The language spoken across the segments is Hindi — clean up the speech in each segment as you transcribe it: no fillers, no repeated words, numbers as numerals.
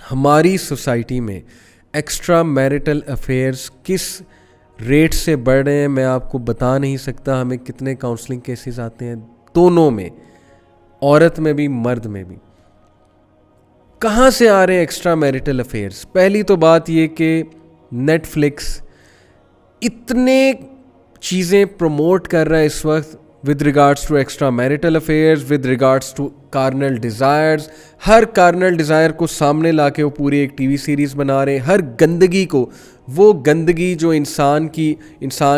हमारी सोसाइटी में एक्स्ट्रा मैरिटल अफेयर्स किस रेट से बढ़ रहे हैं मैं आपको बता नहीं सकता। हमें कितने काउंसलिंग केसेस आते हैं, दोनों में, औरत में भी मर्द में भी। कहाँ से आ रहे हैं एक्स्ट्रा मैरिटल अफेयर्स? पहली तो बात ये कि नेटफ्लिक्स इतने चीज़ें प्रमोट कर रहा है इस वक्त with regards to extra marital affairs, with regards to carnal desires. हर कार्नल डिज़ायर को सामने लाके वो पूरी एक टीवी सीरीज़ बना रहे हैं। हर गंदगी को, वो गंदगी जो इंसान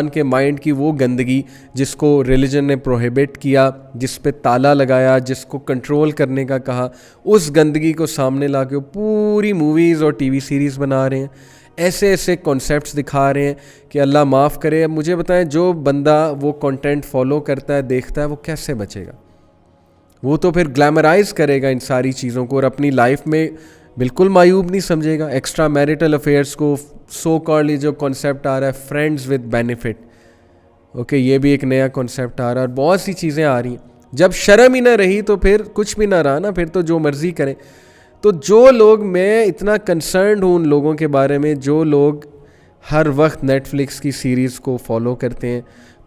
के माइंड की वो गंदगी जिसको रिलीजन ने प्रोहिबिट किया, जिस पे ताला लगाया, जिसको कंट्रोल करने का कहा, उस गंदगी को सामने लाके वो पूरी मूवीज़ और टीवी सीरीज़ बना रहे हैं। ऐसे ऐसे कॉन्सेप्ट्स दिखा रहे हैं कि अल्लाह माफ़ करे। अब मुझे बताएं, जो बंदा वो कंटेंट फॉलो करता है, देखता है, वो कैसे बचेगा? वो तो फिर ग्लैमराइज करेगा इन सारी चीज़ों को और अपनी लाइफ में बिल्कुल मायूब नहीं समझेगा। एक्स्ट्रा मैरिटल अफेयर्स को सो कॉल्ड जो कॉन्सेप्ट आ रहा है फ्रेंड्स विद बेनिफिट, ओके, ये भी एक नया कॉन्सेप्ट आ रहा है और बहुत सी चीज़ें आ रही हैं। जब शर्म ही ना रही तो फिर कुछ भी ना रहा ना, फिर तो जो मर्ज़ी करें। तो जो लोग, मैं इतना कंसर्न्ड हूँ उन लोगों के बारे में जो लोग हर वक्त नेटफ्लिक्स की सीरीज़ को फॉलो करते हैं।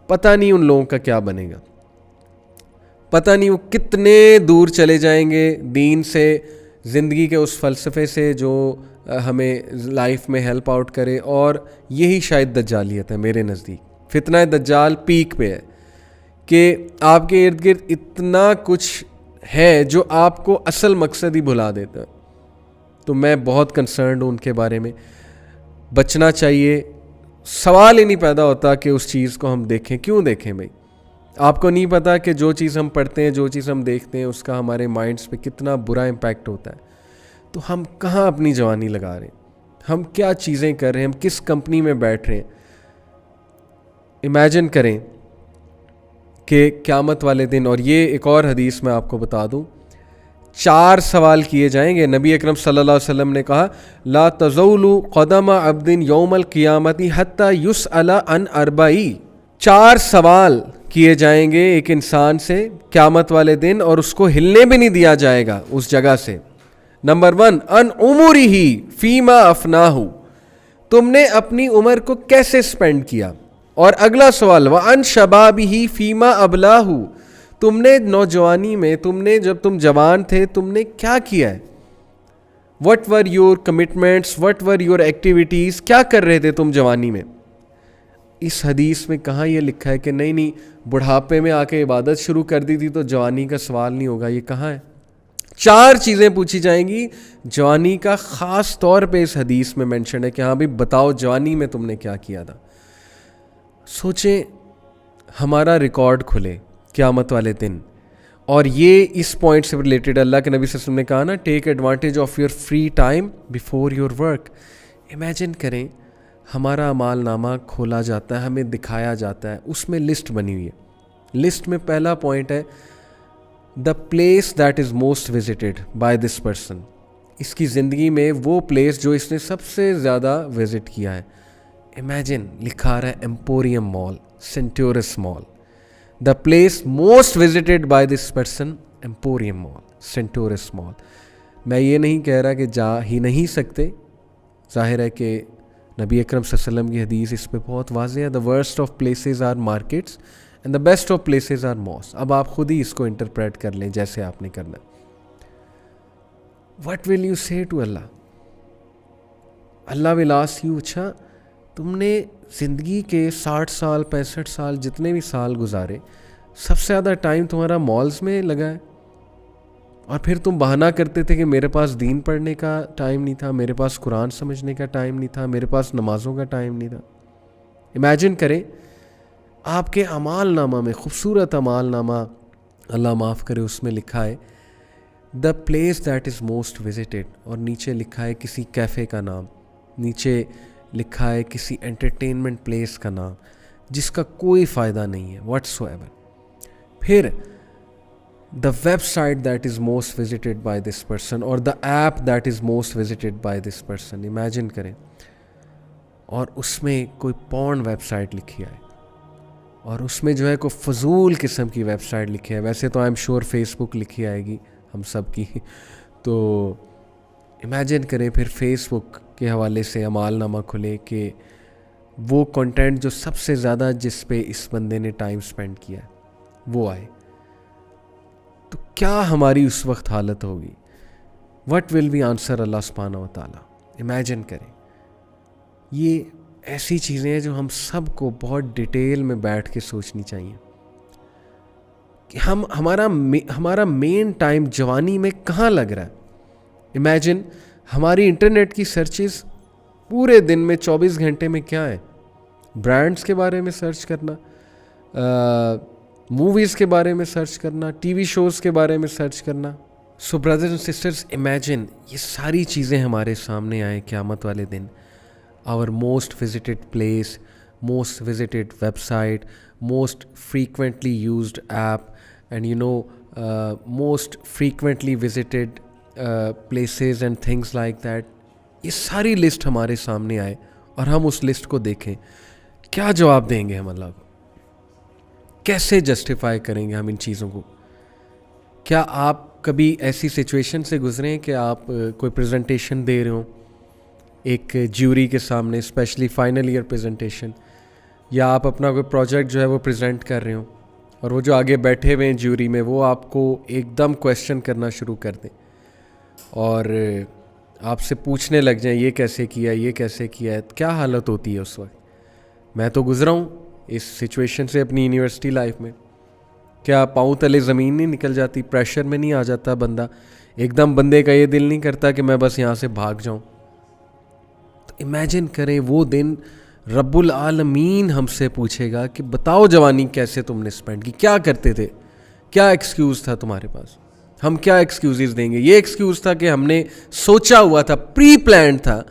पता नहीं उन लोगों का क्या बनेगा, पता नहीं वो कितने दूर चले जाएंगे दीन से, ज़िंदगी के उस फ़लसफ़े से जो हमें लाइफ में हेल्प आउट करे। और यही शायद दज्जालियत है मेरे नज़दीक। फितना दज्जाल पीक पे है कि आपके इर्द गिर्द इतना कुछ है जो आपको असल मकसद ही भुला देता है। तो मैं बहुत कंसर्न्ड हूँ उनके बारे में। बचना चाहिए। सवाल ही नहीं पैदा होता कि उस चीज़ को हम देखें। क्यों देखें भाई? आपको नहीं पता कि जो चीज़ हम पढ़ते हैं, जो चीज़ हम देखते हैं, उसका हमारे माइंड्स पे कितना बुरा इम्पैक्ट होता है। तो हम कहाँ अपनी जवानी लगा रहे हैं? हम क्या चीज़ें कर रहे हैं? हम किस कंपनी में बैठ रहे हैं? इमेजिन करें कि क़यामत वाले दिन, और ये एक और हदीस मैं आपको बता दूं, 4 सवाल किए जाएंगे। नबी अकरम सल्लल्लाहु अलैहि वसल्लम ने कहा, ला तज़ौलु क़दम अब्दिन यौमल क़ियामती हत्ता युसअला अन अर्बाई। 4 सवाल किए जाएंगे एक इंसान से क़यामत वाले दिन और उसको हिलने भी नहीं दिया जाएगा उस जगह से। नंबर 1, अन उमुरिही फ़ीमा अफ़नाहु, तुमने अपनी उम्र को कैसे स्पेंड किया। और अगला सवाल, व अन शबाबिही फ़ीमा अबलाहु, तुमने नौजवानी में, तुमने जब तुम जवान थे, तुमने क्या किया है। What were your commitments, what were your activities, क्या कर रहे थे तुम जवानी में। इस हदीस में कहाँ ये लिखा है कि नहीं नहीं बुढ़ापे में आके इबादत शुरू कर दी थी तो जवानी का सवाल नहीं होगा? ये कहाँ है? 4 चीज़ें पूछी जाएंगी जवानी का, ख़ास तौर पे इस हदीस में मेंशन है कि हाँ भाई बताओ जवानी में तुमने क्या किया था। सोचें, हमारा रिकॉर्ड खुले क़यामत वाले दिन। और ये इस पॉइंट से रिलेटेड अल्लाह के नबी सल्लल्लाहु अलैहि वसल्लम ने कहा ना, take advantage of your free time before your work. Imagine करें, हमारा अमाल नामा खोला जाता है, हमें दिखाया जाता है, उसमें लिस्ट बनी हुई है। लिस्ट में पहला पॉइंट है the place that is most visited by this person. इसकी ज़िंदगी में वो प्लेस जो इसने सबसे ज़्यादा विज़िट किया है। इमेजिन, लिखा आ रहा है emporium mall, Centaurus mall. The place most visited by this person, emporium mall, Centaurus mall. मैं ये नहीं कह रहा कि जा ही नहीं सकते, जाहिर है कि नबी अकरम सल्लल्लाहु अलैहि वसल्लम की हदीस इस पे बहुत वाज़ेह है। The worst of places are markets and the best of places are malls. अब आप खुद ही इसको इंटरप्रेट कर लें जैसे आपने करना। What will you say to Allah? Allah will ask you, अच्छा तुमने ज़िंदगी के 60 साल 65 साल जितने भी साल गुजारे, सबसे ज़्यादा टाइम तुम्हारा मॉल्स में लगा है, और फिर तुम बहाना करते थे कि मेरे पास दीन पढ़ने का टाइम नहीं था, मेरे पास कुरान समझने का टाइम नहीं था, मेरे पास नमाज़ों का टाइम नहीं था। इमेजिन करें, आपके अमाल नामा में, खूबसूरत अमाल नामा, अल्लाह माफ़ करे, उसमें लिखा है the place that is most visited, और नीचे लिखा है किसी कैफ़े का नाम, नीचे लिखा है किसी एंटरटेनमेंट प्लेस का नाम जिसका कोई फ़ायदा नहीं है व्हाटसोएवर। फिर the website that is most visited by this person, और the app that is most visited by this person. Imagine करें, और उसमें कोई पॉर्न वेबसाइट लिखी है, और उसमें जो है कोई फजूल किस्म की वेबसाइट लिखी है। वैसे तो आई एम श्योर फेसबुक लिखी आएगी हम सब की। तो इमेजिन करें फिर फेसबुक के हवाले से अमालनामा खुले कि वो कंटेंट जो सबसे ज़्यादा जिस पे इस बंदे ने टाइम स्पेंड किया है वो आए, तो क्या हमारी उस वक्त हालत होगी? व्हाट विल बी आंसर अल्लाह सुब्हानहू व तआला? इमेजिन करें। ये ऐसी चीज़ें हैं जो हम सबको बहुत डिटेल में बैठ के सोचनी चाहिए कि हमारा मेन टाइम जवानी में कहाँ लग रहा है। इमेजिन हमारी इंटरनेट की सर्चेस पूरे दिन में 24 घंटे में क्या है? ब्रांड्स के बारे में सर्च करना, मूवीज़ के बारे में सर्च करना, टीवी शोज़ के बारे में सर्च करना। So brothers and sisters, imagine ये सारी चीज़ें हमारे सामने आए क़यामत वाले दिन। Our most visited place, most visited website, most frequently used app and most frequently visited places and things like that, ये सारी लिस्ट हमारे सामने आए और हम उस लिस्ट को देखें। क्या जवाब देंगे हम अल्लाह को? कैसे जस्टिफाई करेंगे हम इन चीज़ों को? क्या आप कभी ऐसी सिचुएशन से गुजरे हैं कि आप कोई प्रेजेंटेशन दे रहे हो एक ज्यूरी के सामने, स्पेशली फाइनल ईयर प्रेजेंटेशन, या आप अपना कोई प्रोजेक्ट जो है वो प्रेजेंट कर रहे हो और वो जो आगे बैठे हुए हैं ज्यूरी में वो आपको एकदम क्वेश्चन करना शुरू कर दें और आपसे पूछने लग जाएं ये कैसे किया, ये कैसे किया है? क्या हालत होती है उस वक्त? मैं तो गुजरा हूँ इस सिचुएशन से अपनी यूनिवर्सिटी लाइफ में। क्या पाँव तले ज़मीन नहीं निकल जाती? प्रेशर में नहीं आ जाता बंदा? एकदम बंदे का ये दिल नहीं करता कि मैं बस यहाँ से भाग जाऊँ? तो इमेजिन करें वो दिन रब्बुल आलमीन हमसे पूछेगा कि बताओ जवानी कैसे तुमने स्पेंड की, क्या करते थे, क्या एक्सक्यूज़ था तुम्हारे पास? हम क्या एक्सक्यूज़ देंगे? ये एक्सक्यूज़ था कि हमने सोचा हुआ था, प्री प्लान था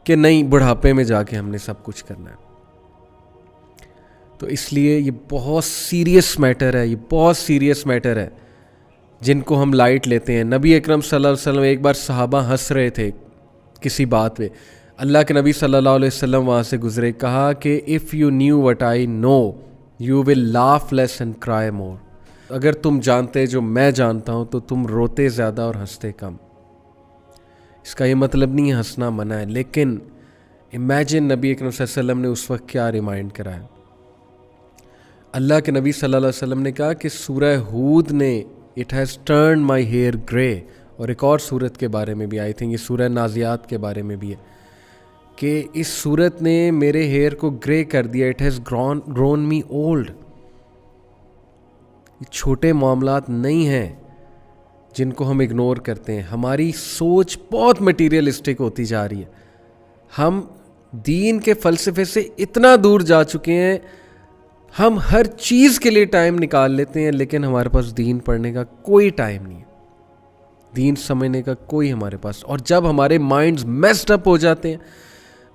कि नहीं बुढ़ापे में जाके हमने सब कुछ करना है। तो इसलिए ये बहुत सीरियस मैटर है, ये बहुत सीरियस मैटर है जिनको हम लाइट लेते हैं। नबी अकरम सल्लल्लाहु अलैहि वसल्लम, एक बार सहाबा हंस रहे थे किसी बात पे, अल्लाह के नबी सल्लल्लाहु अलैहि वसल्लम वहाँ से गुजरे, कहा कि if you knew what I know you will laugh less and cry more. अगर तुम जानते जो मैं जानता हूँ तो तुम रोते ज़्यादा और हंसते कम। इसका ये मतलब नहीं है हंसना मना है, लेकिन इमेजिन नबी अकरम सल्लल्लाहु अलैहि वसल्लम ने उस वक्त क्या रिमाइंड कराया। अल्लाह के नबी सल्लल्लाहु अलैहि वसल्लम ने कहा कि सूरह हूद ने it has turn my hair grey, और एक और सूरत के बारे में भी, आई थिंक ये सूरह नाज़ियात के बारे में भी है कि इस सूरत ने मेरे हेयर को ग्रे कर दिया। It has grown me old. छोटे मामलात नहीं हैं जिनको हम इग्नोर करते हैं। हमारी सोच बहुत मटीरियलिस्टिक होती जा रही है। हम दीन के फ़लसफ़े से इतना दूर जा चुके हैं, हम हर चीज़ के लिए टाइम निकाल लेते हैं लेकिन हमारे पास दीन पढ़ने का कोई टाइम नहीं है, दीन समझने का कोई हमारे पास। और जब हमारे माइंड्स मेस्ड अप हो जाते हैं,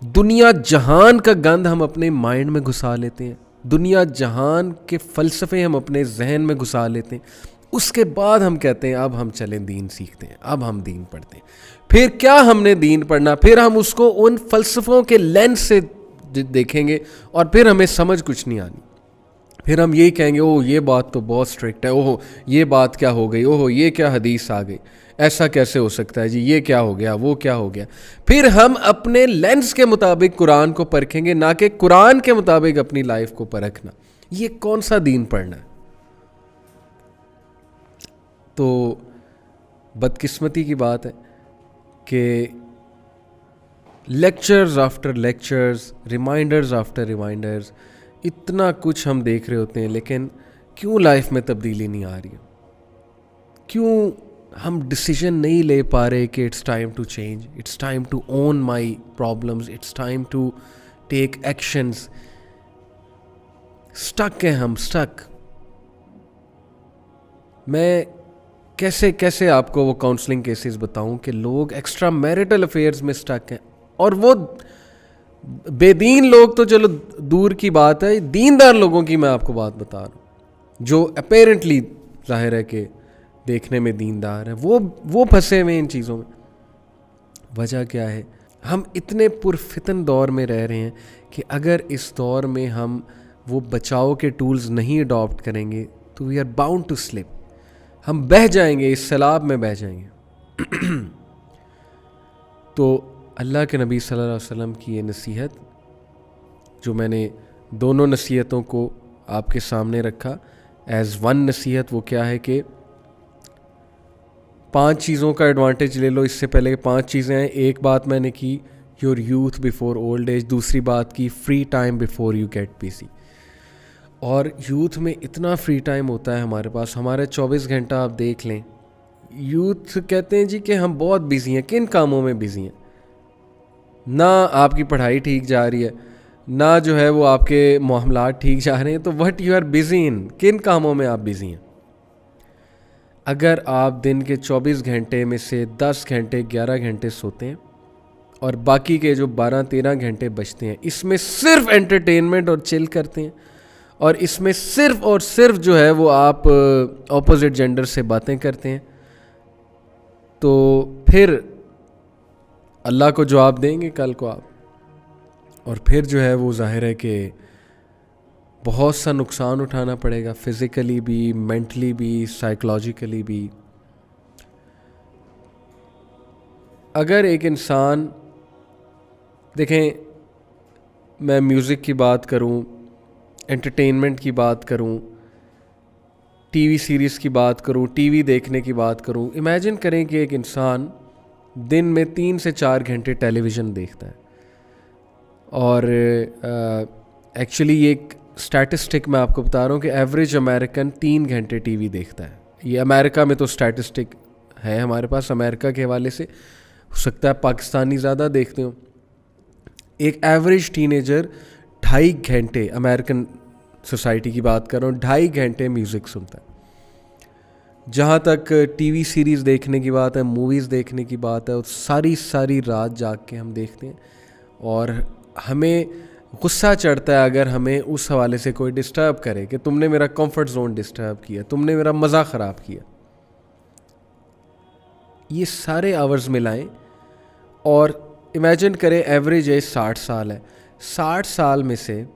दुनिया जहान का गंद हम अपने माइंड में घुसा लेते हैं, दुनिया जहान के फ़लसफ़े हम अपने जहन में घुसा लेते हैं, उसके बाद हम कहते हैं अब हम चलें दीन सीखते हैं, अब हम दीन पढ़ते हैं। फिर क्या हमने दीन पढ़ना, फिर हम उसको उन फ़लसफ़ों के लेंस से देखेंगे और फिर हमें समझ कुछ नहीं आनी। फिर हम यही कहेंगे ओह ये बात तो बहुत स्ट्रिक्ट है, ओह ये बात क्या हो गई, ओह ये क्या हदीस आ गई, ऐसा कैसे हो सकता है जी, ये क्या हो गया, वो क्या हो गया। फिर हम अपने लेंस के मुताबिक कुरान को परखेंगे, ना कि कुरान के मुताबिक अपनी लाइफ को परखना। ये कौन सा दीन पढ़ना है? तो बदकिस्मती की बात है कि lectures after lectures, reminders after reminders, इतना कुछ हम देख रहे होते हैं लेकिन क्यों लाइफ में तब्दीली नहीं आ रही है? क्यों हम डिसीजन नहीं ले पा रहे कि it's time to change, it's time to own my problems, it's time to take actions? Stuck हैं हम, स्टक। मैं कैसे कैसे आपको वो काउंसलिंग केसेस बताऊं कि लोग एक्स्ट्रा मैरिटल अफेयर्स में स्टक हैं, और वो बेदीन लोग तो चलो दूर की बात है, दीनदार लोगों की मैं आपको बात बता रहा हूँ जो अपेरेंटली जाहिर है कि देखने में दीनदार है, वो फंसे हुए इन चीज़ों में। वजह क्या है? हम इतने पुरफितन दौर में रह रहे हैं कि अगर इस दौर में हम वो बचाव के टूल्स नहीं अडॉप्ट करेंगे तो we are bound to slip. हम बह जाएंगे, इस सैलाब में बह जाएंगे। तो अल्लाह के नबी सल्लल्लाहु अलैहि वसल्लम की ये नसीहत, जो मैंने दोनों नसीहतों को आपके सामने रखा एज़ वन नसीहत, वो क्या है कि 5 चीज़ों का एडवांटेज ले लो। इससे पहले 5 चीज़ें हैं। एक बात मैंने की, your youth before old age. दूसरी बात की, free time before you get busy. और यूथ में इतना फ्री टाइम होता है हमारे पास, हमारे 24 घंटा आप देख लें। यूथ कहते हैं जी कि हम बहुत बिजी हैं। किन कामों में बिजी हैं? ना आपकी पढ़ाई ठीक जा रही है, ना जो है वो आपके मामलात ठीक जा रहे हैं। तो what you are busy in, किन कामों में आप बिजी हैं? अगर आप दिन के 24 घंटे में से 10 घंटे 11 घंटे सोते हैं और बाकी के जो 12-13 घंटे बचते हैं, इसमें सिर्फ एंटरटेनमेंट और चिल करते हैं, और इसमें सिर्फ और सिर्फ जो है वो आप ऑपोजिट जेंडर से बातें करते हैं, तो फिर अल्लाह को जवाब देंगे कल को आप। और फिर जो है वो जाहिर है कि बहुत सा नुकसान उठाना पड़ेगा, फिज़िकली भी, मेंटली भी, साइकोलॉजिकली भी। अगर एक इंसान, देखें, मैं म्यूज़िक की बात करूं, एंटरटेनमेंट की बात करूं, टीवी सीरीज़ की बात करूं, टीवी देखने की बात करूं, इमेजिन करें कि एक इंसान दिन में 3 से 4 घंटे टेलीविज़न देखता है। और एक्चुअली ये एक स्टैटिस्टिक मैं आपको बता रहा हूँ कि एवरेज अमेरिकन 3 घंटे टीवी देखता है। ये अमेरिका में तो स्टैटिस्टिक है हमारे पास, अमेरिका के हवाले से। हो सकता है पाकिस्तानी ज़्यादा देखते हो। एक एवरेज टीनेजर 2.5 घंटे, अमेरिकन सोसाइटी की बात कर रहा हूँ, 2.5 घंटे म्यूज़िक सुनता है। जहाँ तक टीवी सीरीज़ देखने की बात है, मूवीज़ देखने की बात है, सारी सारी रात जाग के हम देखते हैं। और हमें गुस्सा चढ़ता है अगर हमें उस हवाले से कोई डिस्टर्ब करे कि तुमने मेरा कंफर्ट जोन डिस्टर्ब किया, तुमने मेरा मज़ा ख़राब किया। ये सारे आवर्स मिलाएं और इमेजिन करें एवरेज एज 60 साल है। 60 साल में से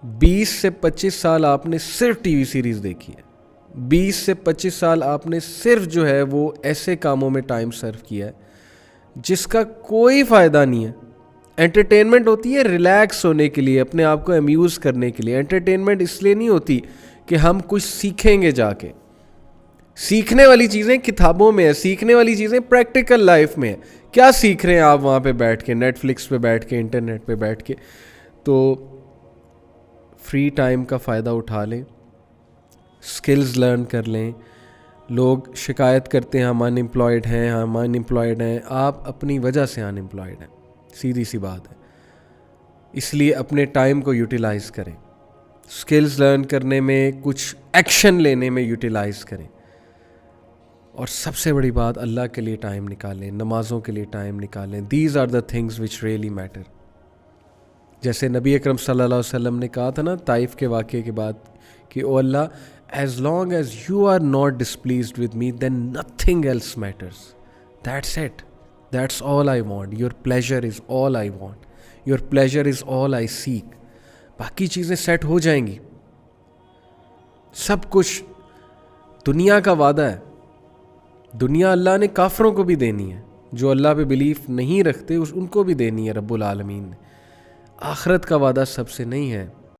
20 से 25 साल आपने सिर्फ टीवी सीरीज़ देखी है। 20 से 25 साल आपने सिर्फ जो है वो ऐसे कामों में टाइम सर्व किया है जिसका कोई फ़ायदा नहीं है। एंटरटेनमेंट होती है रिलैक्स होने के लिए, अपने आप को अम्यूज़ करने के लिए। एंटरटेनमेंट इसलिए नहीं होती कि हम कुछ सीखेंगे जाके। सीखने वाली चीज़ें किताबों में है, सीखने वाली चीज़ें प्रैक्टिकल लाइफ में है। क्या सीख रहे हैं आप वहाँ पे बैठ के, नेटफ्लिक्स पे बैठ के, इंटरनेट पे बैठ के? तो फ्री टाइम का फ़ायदा उठा लें, स्किल्स लर्न कर लें। लोग शिकायत करते हैं हम अनएम्प्लॉयड हैं, हम अनएम्प्लॉयड हैं। आप अपनी वजह से अनएम्प्लॉयड हैं, सीधी सी बात है। इसलिए अपने टाइम को यूटिलाइज़ करें, स्किल्स लर्न करने में, कुछ एक्शन लेने में यूटिलाइज़ करें। और सबसे बड़ी बात, अल्लाह के लिए टाइम निकालें, नमाज़ों के लिए टाइम निकालें। These are the things which really matter. जैसे नबी अकरम सल्लल्लाहु अलैहि वसल्लम ने कहा था ना ताइफ के वाक़े के बाद कि ओ अल्लाह, as long as you are not displeased with me then nothing else matters. That's it, that's all I want. Your pleasure is all I want, your pleasure is all I seek. बाकी चीज़ें सेट हो जाएंगी। सब कुछ दुनिया का वादा है। दुनिया अल्लाह ने काफरों को भी देनी है, जो अल्लाह पे बिलीफ नहीं रखते उनको भी देनी है रब्बुल आलमीन ने। आखिरत का वादा सबसे नहीं है।